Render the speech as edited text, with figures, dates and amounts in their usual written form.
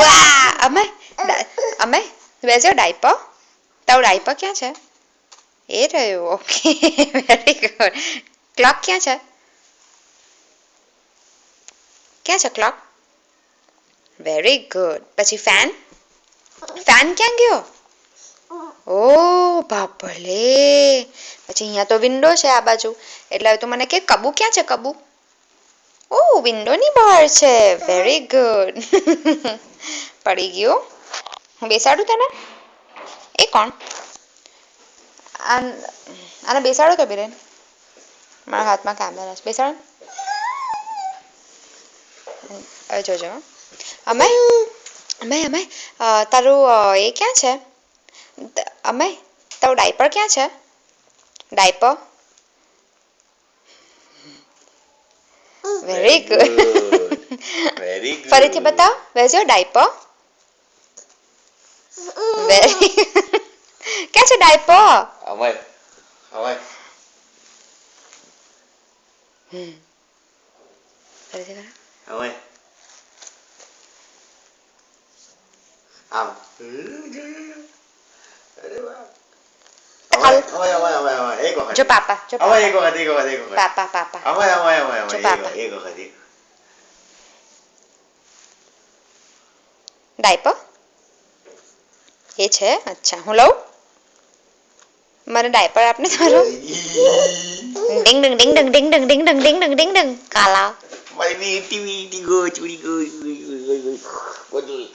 વાહ અમે where's your diaper? તારું ડાયપર ક્યાં છે? એ રહ્યું. Okay very good. ક્લોક ક્યાં છે? ક્યાં છે ક્લોક? Very good. પછી ફેન ક્યાં ગયો? ઓ બાપલે. પછી અહીંયા તો વિન્ડો છે આ બાજુ, એટલે તું મને કે કબુ ક્યાં છે? કબુ ઓ વિન્ડોની બહાર છે. Very good. પડી ગયો. હું બેસાડું તને? એ કોણ? આને બેસાડો તો બિરેન. મારા હાથમાં કેમેરા છે. બેસાડો. હવે જોજો. અમે તારું એ ક્યાં છે? તારું ડાયપર ક્યાં છે? Diaper. Very good. Very good. ફરીથી બતાવ. where's your diaper? વેરી ક્યાં છે ડાયપર? અમાય ફરીથી કરો. અમાય આમ. અરે વાહ. અમાય એક વખત. જો પાપા અમાય એક વખત. પાપા અમાય જો પાપા. એક વખત. ડાયપર એ છે. અચ્છા હું લઉં? મને ડાયપર આપને તારો. ડિંગ ડંગ ડિંગ ડંગ ડિંગ ડંગ ડિંગ ડંગ ડિંગ ડંગ ડિંગ ડંગ. કાલા મારી મીઠી મીઠી ગોચડી ગોચડી.